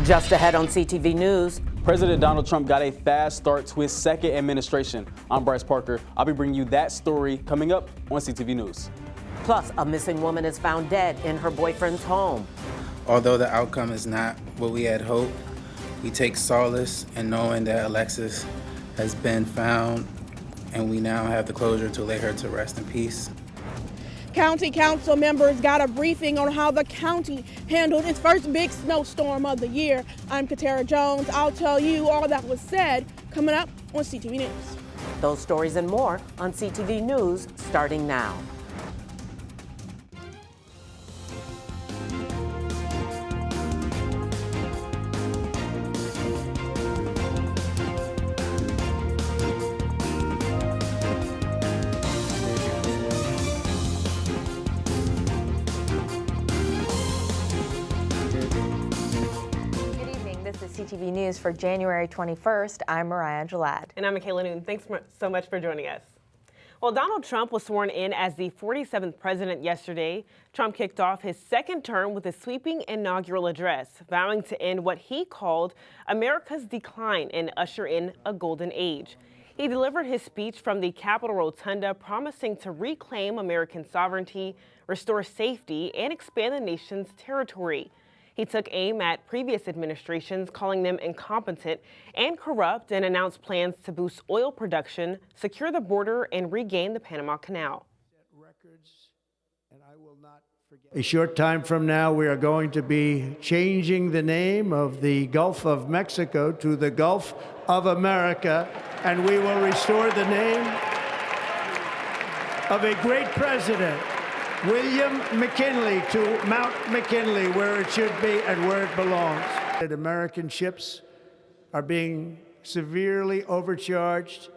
Just ahead on CTV News. President Donald Trump got a fast start to his second administration. I'm Bryce Parker. I'll be bringing you that story coming up on CTV News. Plus, a missing woman is found dead in her boyfriend's home. Although the outcome is not what we had hoped, we take solace in knowing that Alexis has been found, and we now have the closure to lay her to rest in peace. County council members got a briefing on how the county handled its first big snowstorm of the year. I'm Katara Jones. I'll tell you all that was said coming up on CTV News. Those stories and more on CTV News starting now. CTV News for January 21st. I'm Mariah Jalad. And I'm Michaela Noon. Thanks so much for joining us. Well, Donald Trump was sworn in as the 47th president yesterday. Trump kicked off his second term with a sweeping inaugural address, vowing to end what he called America's decline and usher in a golden age. He delivered his speech from the Capitol Rotunda, promising to reclaim American sovereignty, restore safety, and expand the nation's territory. He took aim at previous administrations, calling them incompetent and corrupt, and announced plans to boost oil production, secure the border, and regain the Panama Canal. A short time from now, we are going to be changing the name of the Gulf of Mexico to the Gulf of America, and we will restore the name of a great president, William McKinley, to Mount McKinley, where it should be and where it belongs. American ships are being severely overcharged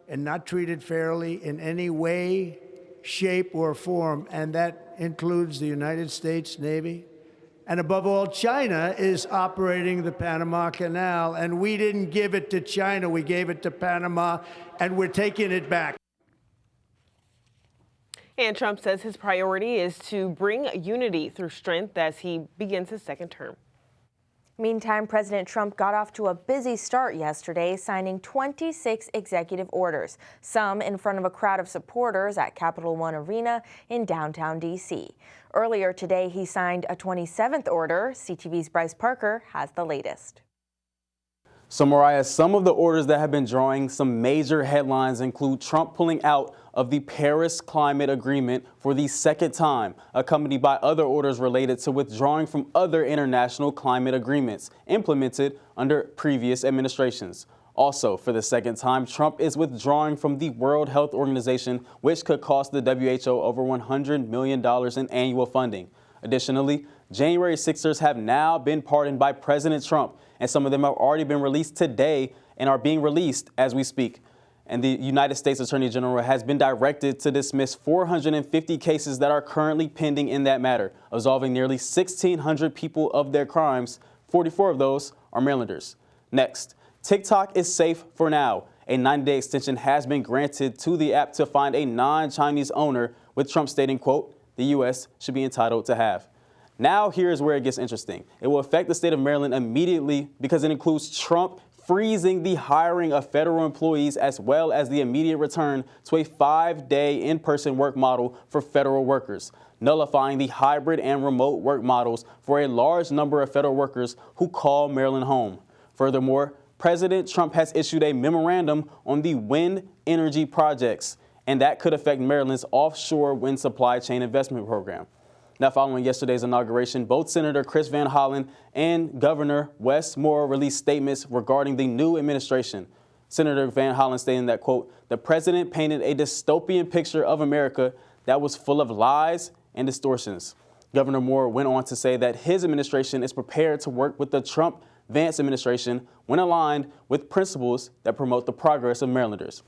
and not treated fairly in any way, shape, or form, and that includes the United States Navy. And above all, China is operating the Panama Canal, and we didn't give it to China, we gave it to Panama, and we're taking it back. And Trump says his priority is to bring unity through strength as he begins his second term. Meantime, President Trump got off to a busy start yesterday, signing 26 executive orders, some in front of a crowd of supporters at Capital One Arena in downtown D.C. Earlier today, he signed a 27th order. CTV's Bryce Parker has the latest. So, Mariah, some of the orders that have been drawing some major headlines include Trump pulling out of the Paris Climate Agreement for the second time, accompanied by other orders related to withdrawing from other international climate agreements implemented under previous administrations. Also, for the second time, Trump is withdrawing from the World Health Organization, which could cost the WHO over $100 million in annual funding. Additionally, January 6ers have now been pardoned by President Trump, and some of them have already been released today and are being released as we speak. And the United States Attorney General has been directed to dismiss 450 cases that are currently pending in that matter, absolving nearly 1,600 people of their crimes. 44 of those are Marylanders. Next, TikTok is safe for now. A 90-day extension has been granted to the app to find a non-Chinese owner, with Trump stating, quote, the U.S. should be entitled to have. Now here's where it gets interesting. It will affect the state of Maryland immediately because it includes Trump freezing the hiring of federal employees as well as the immediate return to a 5-day in-person work model for federal workers, nullifying the hybrid and remote work models for a large number of federal workers who call Maryland home. Furthermore, President Trump has issued a memorandum on the wind energy projects, and that could affect Maryland's offshore wind supply chain investment program. Now, following yesterday's inauguration, both Senator Chris Van Hollen and Governor Wes Moore released statements regarding the new administration. Senator Van Hollen stating that, quote, the president painted a dystopian picture of America that was full of lies and distortions. Governor Moore went on to say that his administration is prepared to work with the Trump-Vance administration when aligned with principles that promote the progress of Marylanders.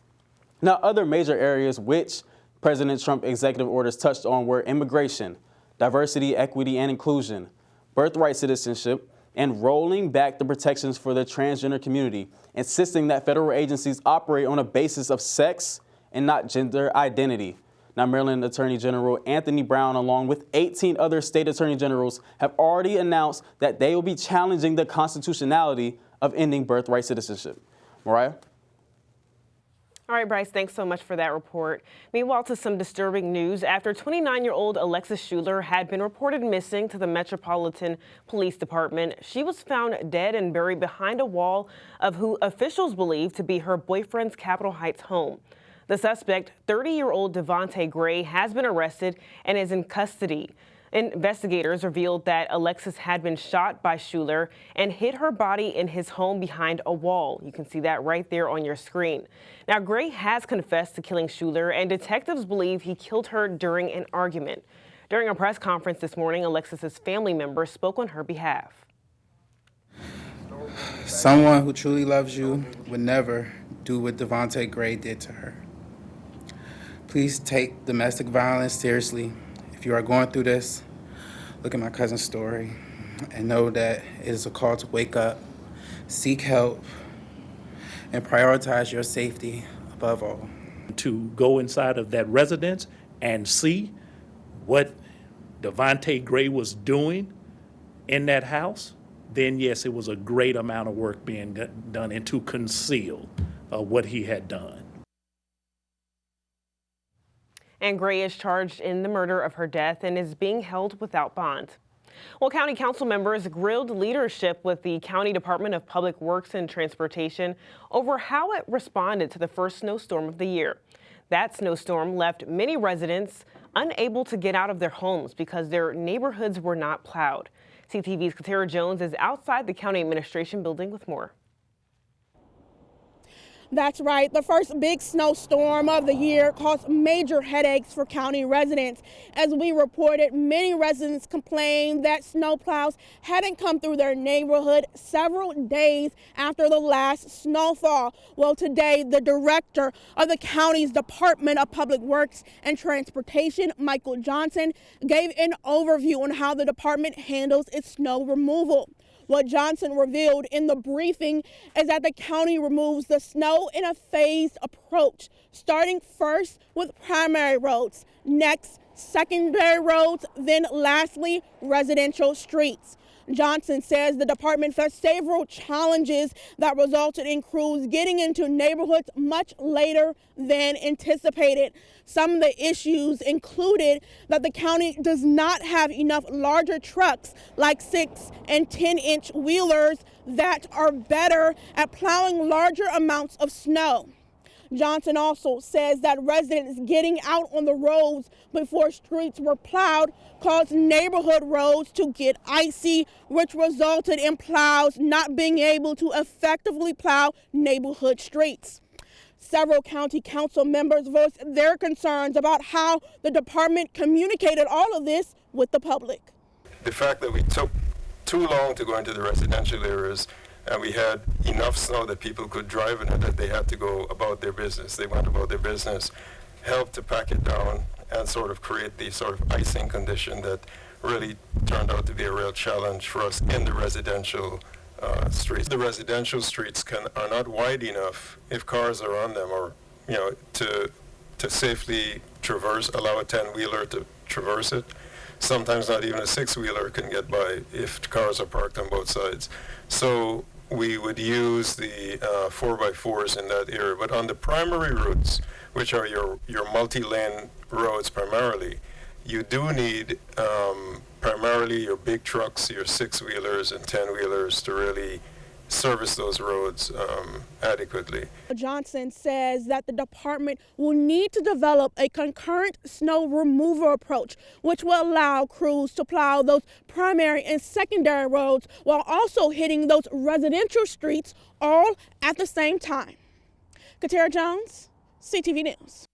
Now, other major areas which President Trump executive orders touched on were immigration, diversity, equity, and inclusion, birthright citizenship, and rolling back the protections for the transgender community, insisting that federal agencies operate on a basis of sex and not gender identity. Now, Maryland Attorney General Anthony Brown, along with 18 other state attorney generals, have already announced that they will be challenging the constitutionality of ending birthright citizenship. Mariah? All right, Bryce, thanks so much for that report. Meanwhile, to some disturbing news, after 29-year-old Alexis Schuler had been reported missing to the Metropolitan Police Department, she was found dead and buried behind a wall of who officials believe to be her boyfriend's Capitol Heights home. The suspect, 30-year-old Devontae Gray, has been arrested and is in custody. Investigators revealed that Alexis had been shot by Schuler and hid her body in his home behind a wall. You can see that right there on your screen. Now, Gray has confessed to killing Schuler, and detectives believe he killed her during an argument. During a press conference this morning, Alexis's family members spoke on her behalf. Someone who truly loves you would never do what Devontae Gray did to her. Please take domestic violence seriously. If you are going through this, look at my cousin's story and know that it is a call to wake up, seek help, and prioritize your safety above all. To go inside of that residence and see what Devontae Gray was doing in that house, then yes, it was a great amount of work being done and to conceal what he had done. And Gray is charged in the murder of her death and is being held without bond. Well, county council members grilled leadership with the County Department of Public Works and Transportation over how it responded to the first snowstorm of the year. That snowstorm left many residents unable to get out of their homes because their neighborhoods were not plowed. CTV's Katara Jones is outside the county administration building with more. That's right. The first big snowstorm of the year caused major headaches for county residents. As we reported, many residents complained that snowplows hadn't come through their neighborhood several days after the last snowfall. Well, today, the director of the county's Department of Public Works and Transportation, Michael Johnson, gave an overview on how the department handles its snow removal. What Johnson revealed in the briefing is that the county removes the snow in a phased approach, starting first with primary roads, next secondary roads, then lastly residential streets. Johnson says the department faced several challenges that resulted in crews getting into neighborhoods much later than anticipated. Some of the issues included that the county does not have enough larger trucks like 6 and 10-inch wheelers that are better at plowing larger amounts of snow. Johnson also says that residents getting out on the roads before streets were plowed caused neighborhood roads to get icy, which resulted in plows not being able to effectively plow neighborhood streets. Several county council members voiced their concerns about how the department communicated all of this with the public. The fact that we took too long to go into the residential areas and we had enough snow that people could drive in it, that they had to go about their business. They went about their business, helped to pack it down and sort of create the sort of icing condition that really turned out to be a real challenge for us in the residential streets. The residential streets are not wide enough if cars are on them, or to safely traverse, allow a 10-wheeler to traverse it. Sometimes not even a 6-wheeler can get by if cars are parked on both sides. So we would use the 4x4s in that area. But on the primary routes, which are your multi-lane roads primarily, you do need primarily your big trucks, your 6-wheelers and 10-wheelers to really service those roads adequately. Johnson says that the department will need to develop a concurrent snow removal approach, which will allow crews to plow those primary and secondary roads while also hitting those residential streets all at the same time. Katara Jones, CTV News.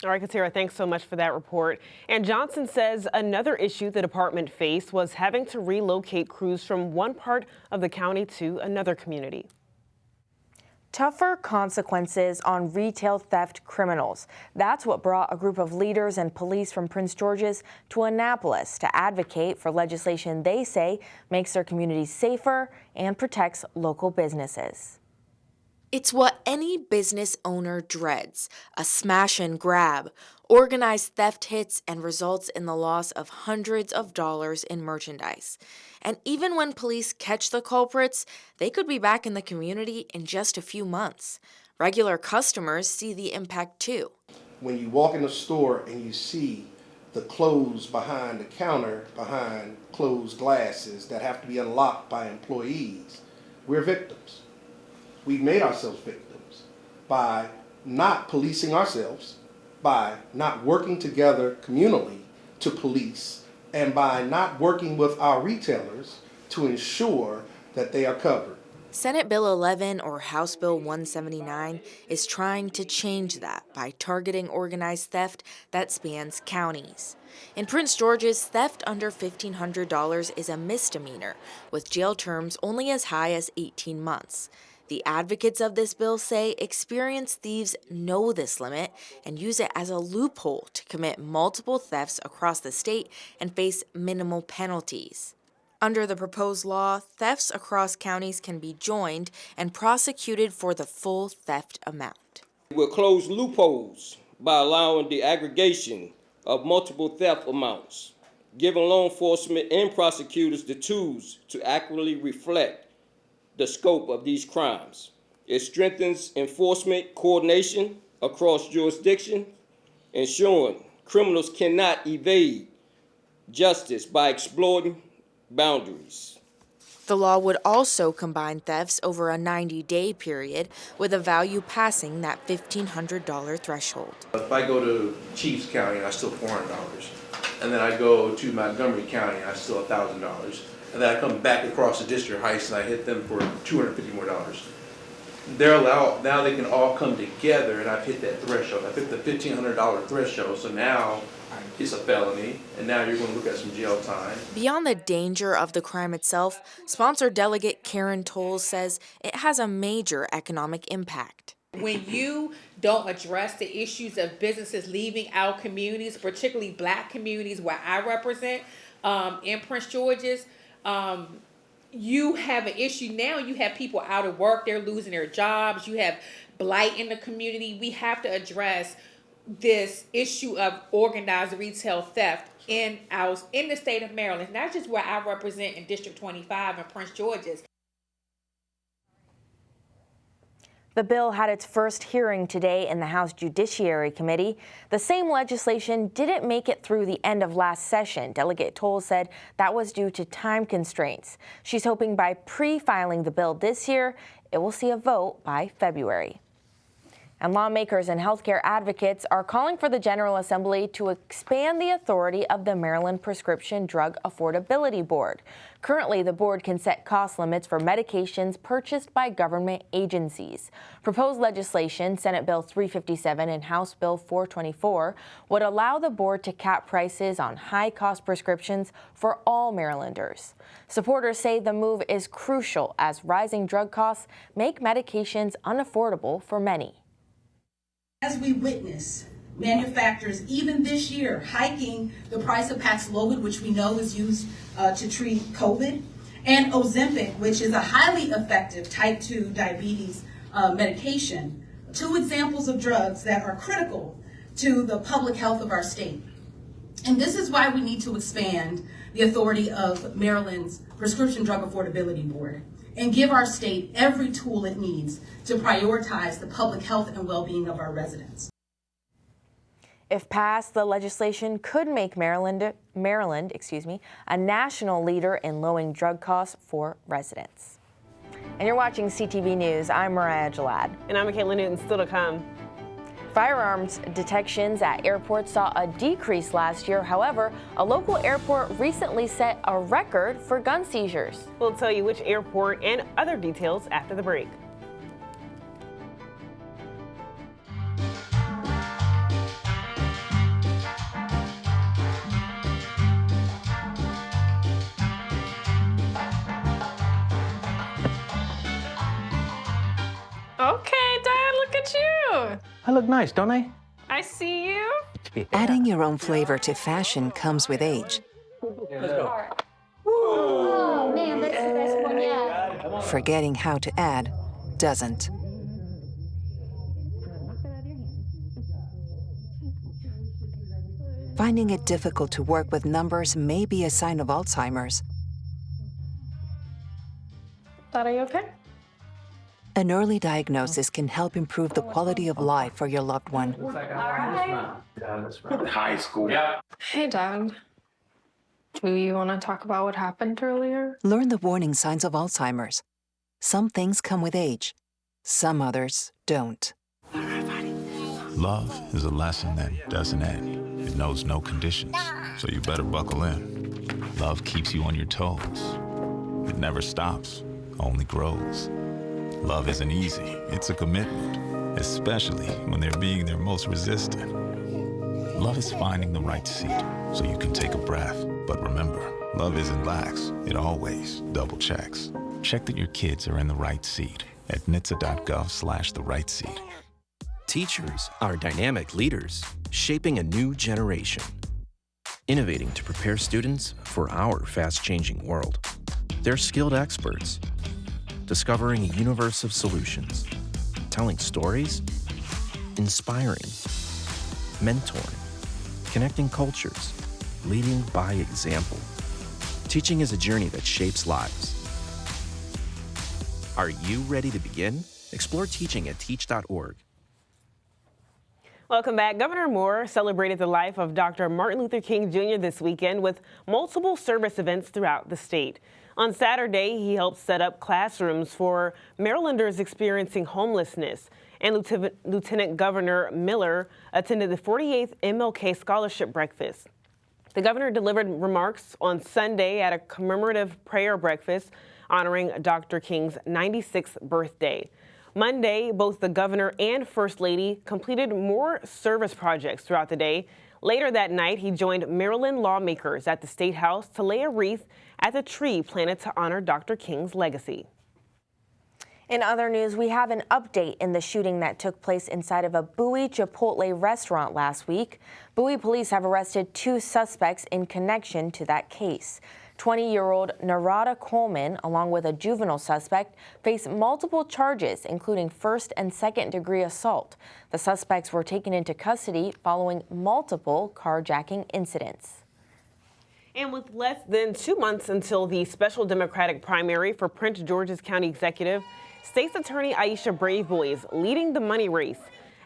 All right, Katara, thanks so much for that report. And Johnson says another issue the department faced was having to relocate crews from one part of the county to another community. Tougher consequences on retail theft criminals. That's what brought a group of leaders and police from Prince George's to Annapolis to advocate for legislation they say makes their communities safer and protects local businesses. It's what any business owner dreads, a smash and grab. Organized theft hits and results in the loss of hundreds of dollars in merchandise. And even when police catch the culprits, they could be back in the community in just a few months. Regular customers see the impact too. When you walk in the store and you see the clothes behind the counter, behind closed glasses that have to be unlocked by employees, we're victims. We've made ourselves victims by not policing ourselves, by not working together communally to police, and by not working with our retailers to ensure that they are covered. Senate Bill 11, or House Bill 179, is trying to change that by targeting organized theft that spans counties. In Prince George's, theft under $1,500 is a misdemeanor, with jail terms only as high as 18 months. The advocates of this bill say experienced thieves know this limit and use it as a loophole to commit multiple thefts across the state and face minimal penalties. Under the proposed law, thefts across counties can be joined and prosecuted for the full theft amount. We'll close loopholes by allowing the aggregation of multiple theft amounts, giving law enforcement and prosecutors the tools to accurately reflect the scope of these crimes. It strengthens enforcement coordination across jurisdictions, ensuring criminals cannot evade justice by exploiting boundaries. The law would also combine thefts over a 90-day period with a value passing that $1,500 threshold. If I go to Chiefs County, I steal $400, and then I go to Montgomery County, I steal $1,000. And then I come back across the district heights and I hit them for $250 more. They're allowed, now they can all come together, and I've hit that threshold. I've hit the $1,500 threshold, so now it's a felony, and now you're going to look at some jail time. Beyond the danger of the crime itself, sponsor delegate Karen Tolles says it has a major economic impact. When you don't address the issues of businesses leaving our communities, particularly Black communities where I represent in Prince George's, you have an issue now. You have people out of work, they're losing their jobs, you have blight in the community. We have to address this issue of organized retail theft in the state of Maryland, not just where I represent in District 25 in Prince George's. The bill had its first hearing today in the House Judiciary Committee. The same legislation didn't make it through the end of last session. Delegate Tolles said that was due to time constraints. She's hoping by pre-filing the bill this year, it will see a vote by February. And lawmakers and healthcare advocates are calling for the General Assembly to expand the authority of the Maryland Prescription Drug Affordability Board. Currently, the board can set cost limits for medications purchased by government agencies. Proposed legislation, Senate Bill 357 and House Bill 424, would allow the board to cap prices on high-cost prescriptions for all Marylanders. Supporters say the move is crucial as rising drug costs make medications unaffordable for many. As we witness manufacturers, even this year, hiking the price of Paxlovid, which we know is used to treat COVID, and Ozempic, which is a highly effective type 2 diabetes medication, two examples of drugs that are critical to the public health of our state. And this is why we need to expand the authority of Maryland's Prescription Drug Affordability Board and give our state every tool it needs to prioritize the public health and well-being of our residents. If passed, the legislation could make Maryland, a national leader in lowering drug costs for residents. And you're watching CTV News. I'm Mariah Jalad. And I'm Michaela Newton. Still to come. Firearms detections at airports saw a decrease last year. However, a local airport recently set a record for gun seizures. We'll tell you which airport and other details after the break. Okay, Dad, look at you. I look nice, don't I? I see you. Yeah. Adding your own flavor to fashion comes with age. Let's go. Forgetting how to add doesn't. Finding it difficult to work with numbers may be a sign of Alzheimer's. Dad, are you okay? An early diagnosis can help improve the quality of life for your loved one. High school. Yeah. Hey, Dad. Do you want to talk about what happened earlier? Learn the warning signs of Alzheimer's. Some things come with age. Some others don't. Love is a lesson that doesn't end. It knows no conditions, so you better buckle in. Love keeps you on your toes. It never stops, only grows. Love isn't easy, it's a commitment, especially when they're being their most resistant. Love is finding the right seat so you can take a breath. But remember, love isn't lax, it always double checks. Check that your kids are in the right seat at NHTSA.gov/the right seat. Teachers are dynamic leaders, shaping a new generation. Innovating to prepare students for our fast-changing world. They're skilled experts, discovering a universe of solutions, telling stories, inspiring, mentoring, connecting cultures, leading by example. Teaching is a journey that shapes lives. Are you ready to begin? Explore teaching at teach.org. Welcome back. Governor Moore celebrated the life of Dr. Martin Luther King Jr. this weekend with multiple service events throughout the state. On Saturday, he helped set up classrooms for Marylanders experiencing homelessness, and Lieutenant Governor Miller attended the 48th MLK Scholarship Breakfast. The governor delivered remarks on Sunday at a commemorative prayer breakfast honoring Dr. King's 96th birthday. Monday, both the governor and First Lady completed more service projects throughout the day. Later that night, he joined Maryland lawmakers at the State House to lay a wreath at the tree planted to honor Dr. King's legacy. In other news, we have an update in the shooting that took place inside of a Bowie Chipotle restaurant last week. Bowie police have arrested 2 suspects in connection to that case. 20-year-old Narada Coleman, along with a juvenile suspect, face multiple charges, including first and second-degree assault. The suspects were taken into custody following multiple carjacking incidents. And with less than 2 months until the special Democratic primary for Prince George's County Executive, State's Attorney Aisha Braveboy is leading the money race.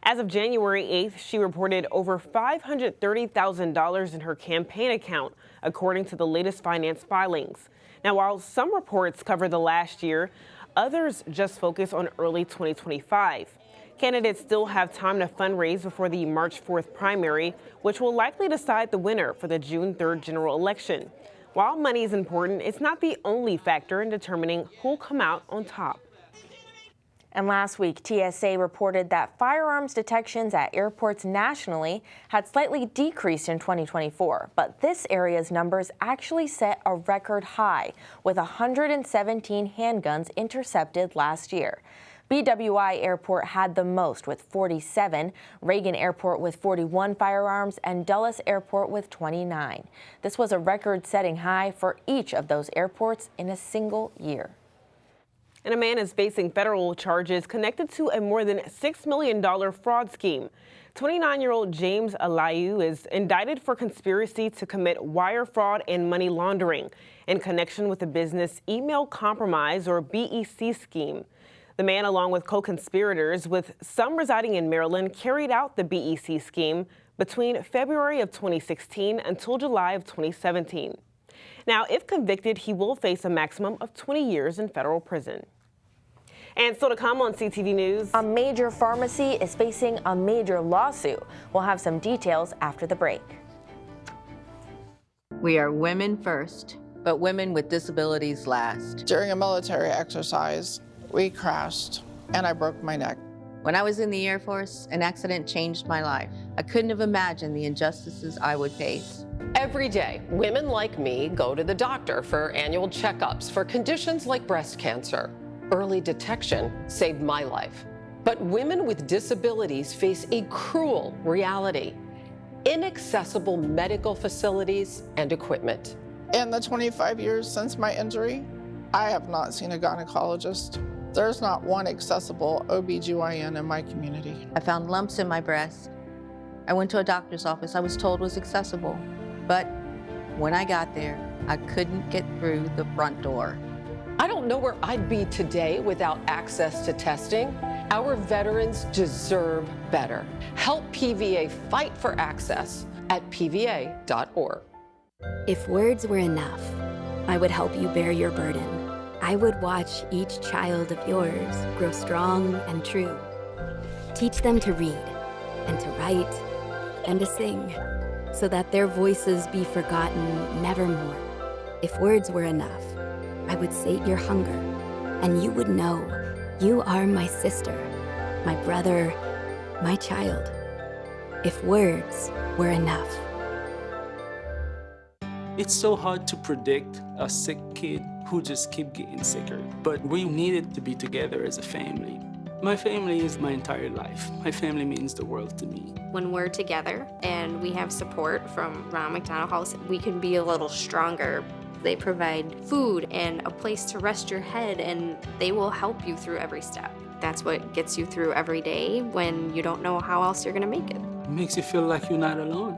As of January 8th, she reported over $530,000 in her campaign account, according to the latest finance filings. Now, while some reports cover the last year, others just focus on early 2025. Candidates still have time to fundraise before the March 4th primary, which will likely decide the winner for the June 3rd general election. While money is important, it's not the only factor in determining who'll come out on top. And last week, TSA reported that firearms detections at airports nationally had slightly decreased in 2024. But this area's numbers actually set a record high, with 117 handguns intercepted last year. BWI Airport had the most with 47, Reagan Airport with 41 firearms, and Dulles Airport with 29. This was a record-setting high for each of those airports in a single year. And a man is facing federal charges connected to a more than $6 million fraud scheme. 29-year-old James Alayu is indicted for conspiracy to commit wire fraud and money laundering in connection with the business email compromise, or BEC, scheme. The man, along with co-conspirators, with some residing in Maryland, carried out the BEC scheme between February of 2016 until July of 2017. Now, if convicted, he will face a maximum of 20 years in federal prison. And still to come on CTV News. A major pharmacy is facing a major lawsuit. We'll have some details after the break. We are women first, but women with disabilities last. During a military exercise, we crashed and I broke my neck. When I was in the Air Force, an accident changed my life. I couldn't have imagined the injustices I would face. Every day, women like me go to the doctor for annual checkups for conditions like breast cancer. Early detection saved my life. But women with disabilities face a cruel reality: inaccessible medical facilities and equipment. In the 25 years since my injury, I have not seen a gynecologist. There's not one accessible OBGYN in my community. I found lumps in my breast. I went to a doctor's office I was told was accessible, but when I got there, I couldn't get through the front door. I don't know where I'd be today without access to testing. Our veterans deserve better. Help PVA fight for access at pva.org. If words were enough, I would help you bear your burden. I would watch each child of yours grow strong and true. Teach them to read and to write and to sing so that their voices be forgotten nevermore. If words were enough, I would sate your hunger and you would know you are my sister, my brother, my child. If words were enough. It's so hard to predict a sick kid who just keep getting sicker, but we needed to be together as a family. My family is my entire life. My family means the world to me. When we're together and we have support from Ronald McDonald House, we can be a little stronger. They provide food and a place to rest your head, and they will help you through every step. That's what gets you through every day when you don't know how else you're gonna make it. It makes you feel like you're not alone.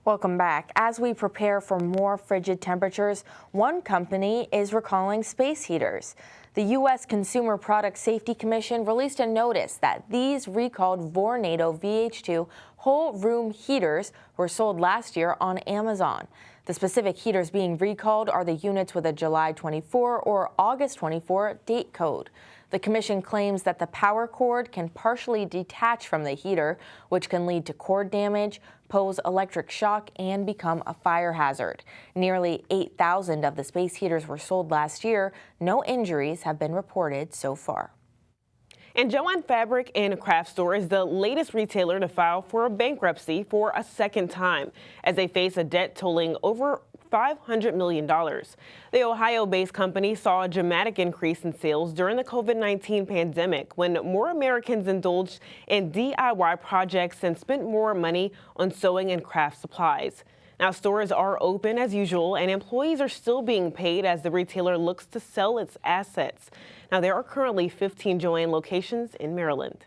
Welcome back. As we prepare for more frigid temperatures, one company is recalling space heaters. The U.S. Consumer Product Safety Commission released a notice that these recalled Vornado VH2 whole room heaters were sold last year on Amazon. The specific heaters being recalled are the units with a July 24 or August 24 date code. The commission claims that the power cord can partially detach from the heater, which can lead to cord damage, pose electric shock, and become a fire hazard. Nearly 8,000 of the space heaters were sold last year. No injuries have been reported so far. And Jo-Ann Fabric and Craft Store is the latest retailer to file for a bankruptcy for a second time as they face a debt totaling over $500 million. The Ohio-based company saw a dramatic increase in sales during the COVID-19 pandemic when more Americans indulged in DIY projects and spent more money on sewing and craft supplies. Now, stores are open as usual and employees are still being paid as the retailer looks to sell its assets. Now, there are currently 15 Jo-Ann locations in Maryland.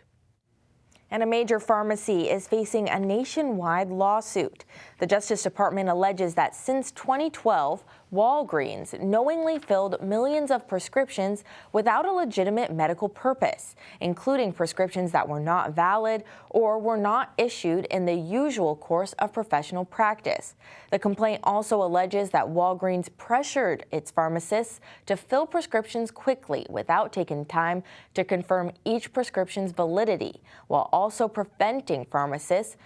And a major pharmacy is facing a nationwide lawsuit. The Justice Department alleges that since 2012, Walgreens knowingly filled millions of prescriptions without a legitimate medical purpose, including prescriptions that were not valid or were not issued in the usual course of professional practice. The complaint also alleges that Walgreens pressured its pharmacists to fill prescriptions quickly without taking time to confirm each prescription's validity, while also preventing pharmacists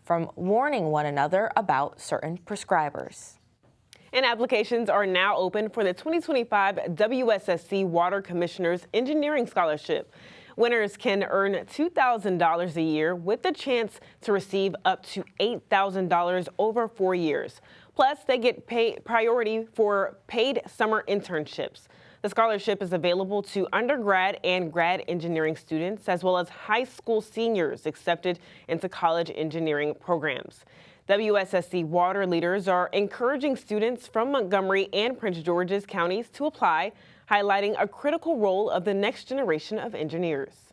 from warning one another about certain prescribers. And applications are now open for the 2025 WSSC Water Commissioners Engineering Scholarship. Winners can earn $2,000 a year with the chance to receive up to $8,000 over 4 years. Plus, they get priority for paid summer internships. The scholarship is available to undergrad and grad engineering students, as well as high school seniors accepted into college engineering programs. WSSC water leaders are encouraging students from Montgomery and Prince George's counties to apply, highlighting a critical role of the next generation of engineers.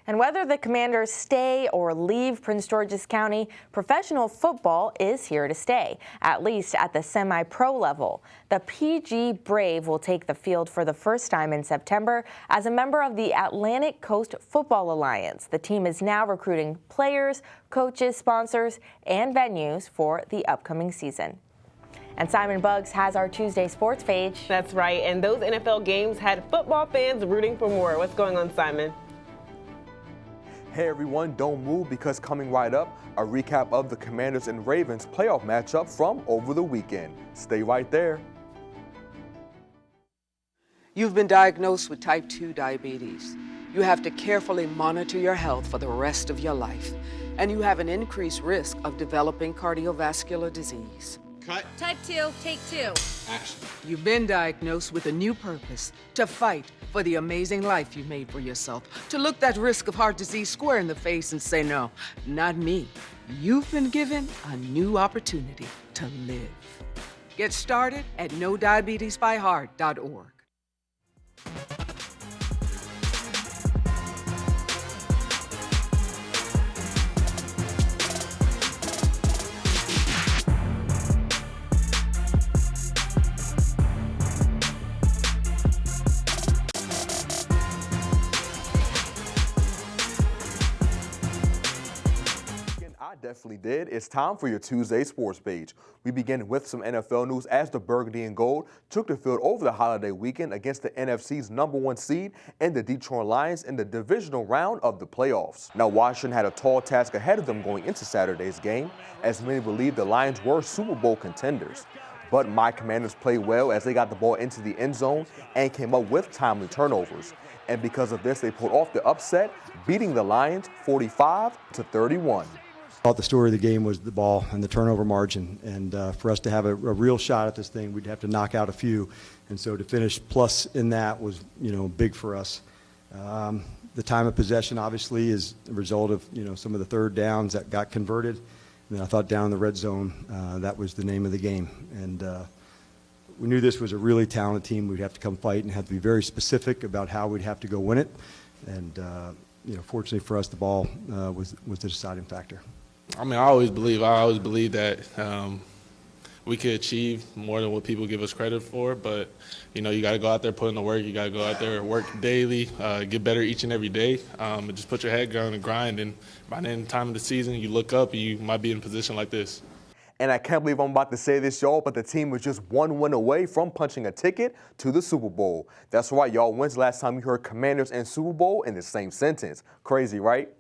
And whether the Commanders stay or leave Prince George's County, professional football is here to stay, at least at the semi-pro level. The PG Brave will take the field for the first time in September as a member of the Atlantic Coast Football Alliance. The team is now recruiting players, coaches, sponsors, and venues for the upcoming season. And Simon Buggs has our Tuesday sports page. That's right, and those NFL games had football fans rooting for more. What's going on, Simon? Hey everyone, don't move because coming right up, a recap of the Commanders and Ravens playoff matchup from over the weekend. Stay right there. You've been diagnosed with type 2 diabetes. You have to carefully monitor your health for the rest of your life, and you have an increased risk of developing cardiovascular disease. Cut. Type 2, take 2. Action. You've been diagnosed with a new purpose, to fight for the amazing life you made for yourself, to look that risk of heart disease square in the face and say, no, not me. You've been given a new opportunity to live. Get started at NoDiabetesByHeart.org. definitely did. It's time for your Tuesday sports page. We begin with some NFL news as the Burgundy and Gold took the field over the holiday weekend against the NFC's #1 seed and the Detroit Lions in the divisional round of the playoffs. Now, Washington had a tall task ahead of them going into Saturday's game, as many believed the Lions were Super Bowl contenders. But my Commanders played well as they got the ball into the end zone and came up with timely turnovers. And because of this, they pulled off the upset, beating the Lions 45-31. I thought the story of the game was the ball and the turnover margin. And for us to have a real shot at this thing, we'd have to knock out a few. And so to finish plus in that was, big for us. The time of possession obviously is a result of, some of the third downs that got converted. And then I thought down in the red zone, that was the name of the game. And we knew this was a really talented team. We'd have to come fight and have to be very specific about how we'd have to go win it. And, fortunately for us, the ball was the deciding factor. I mean, I always believe that we could achieve more than what people give us credit for. But, you got to go out there, put in the work. You got to go out there, work daily, get better each and every day, and just put your head down and grind. And by the end of the time of the season, you look up and you might be in a position like this. And I can't believe I'm about to say this, y'all, but the team was just one win away from punching a ticket to the Super Bowl. That's right, y'all. When's the last time you heard Commanders and Super Bowl in the same sentence? Crazy, right?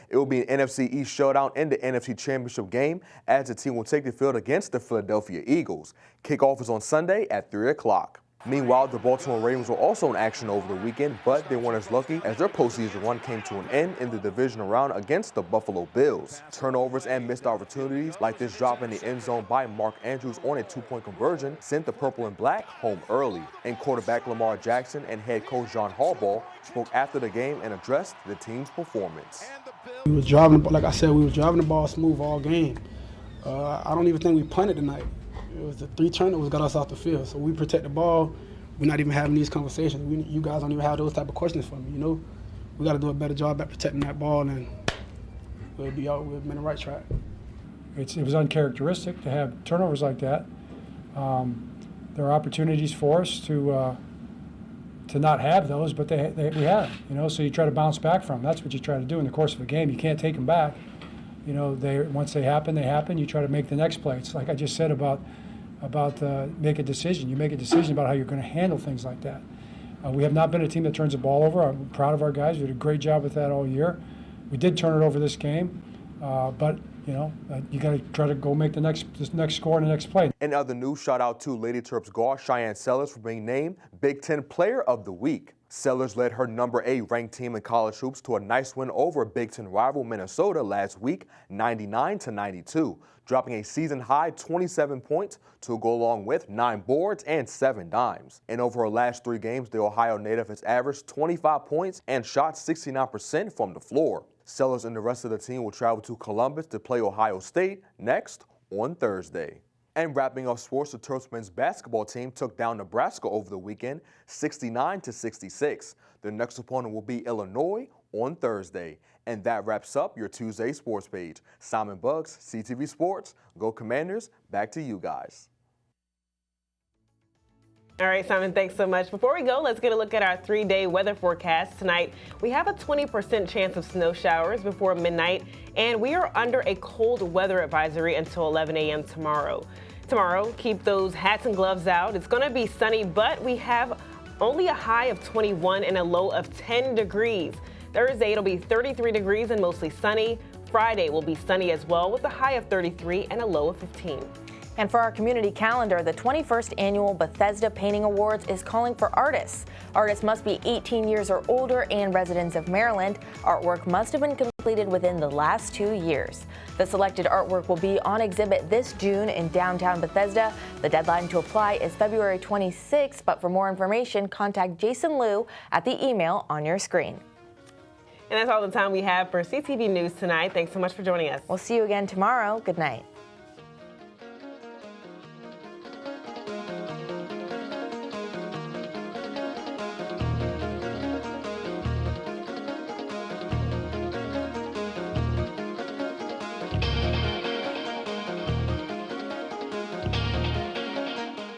It will be an NFC East showdown in the NFC Championship game as the team will take the field against the Philadelphia Eagles. Kickoff is on Sunday at 3 o'clock. Meanwhile, the Baltimore Ravens were also in action over the weekend, but they weren't as lucky as their postseason run came to an end in the divisional round against the Buffalo Bills. Turnovers and missed opportunities, like this drop in the end zone by Mark Andrews on a two-point conversion, sent the Purple and Black home early. And quarterback Lamar Jackson and head coach John Harbaugh spoke after the game and addressed the team's performance. We was driving, like I said, we were driving the ball smooth all game. I don't even think we punted tonight. It was the 3 turnovers got us off the field. So we protect the ball. We're not even having these conversations. You guys don't even have those type of questions for me, We got to do a better job at protecting that ball, and we'll be on the right track. It was uncharacteristic to have turnovers like that. There are opportunities for us to not have those, but we have, so you try to bounce back from them. That's what you try to do in the course of a game. You can't take them back. Once they happen, you try to make the next play. It's like I just said about make a decision. You make a decision about how you're going to handle things like that. We have not been a team that turns the ball over. I'm proud of our guys. We did a great job with that all year. We did turn it over this game, but you got to try to go make the next score and the next play. In other news, shout out to Lady Terps guard Cheyenne Sellers for being named Big Ten Player of the Week. Sellers led her #8 ranked team in college hoops to a nice win over Big Ten rival Minnesota last week, 99-92, dropping a season-high 27 points to go along with 9 boards and 7 dimes. And over her last 3 games, the Ohio native has averaged 25 points and shot 69% from the floor. Sellers and the rest of the team will travel to Columbus to play Ohio State next on Thursday. And wrapping up sports, the Terps men's basketball team took down Nebraska over the weekend, 69-66. Their next opponent will be Illinois on Thursday. And that wraps up your Tuesday sports page. Simon Buggs, CTV Sports. Go Commanders. Back to you guys. All right, Simon, thanks so much. Before we go, let's get a look at our 3-day weather forecast. Tonight, we have a 20% chance of snow showers before midnight, and we are under a cold weather advisory until 11 a.m. tomorrow. Tomorrow, keep those hats and gloves out. It's going to be sunny, but we have only a high of 21 and a low of 10 degrees. Thursday, it'll be 33 degrees and mostly sunny. Friday will be sunny as well with a high of 33 and a low of 15. And for our community calendar, the 21st Annual Bethesda Painting Awards is calling for artists. Artists must be 18 years or older and residents of Maryland. Artwork must have been completed within the last 2 years. The selected artwork will be on exhibit this June in downtown Bethesda. The deadline to apply is February 26th, but for more information, contact Jason Liu at the email on your screen. And that's all the time we have for CTV News tonight. Thanks so much for joining us. We'll see you again tomorrow. Good night.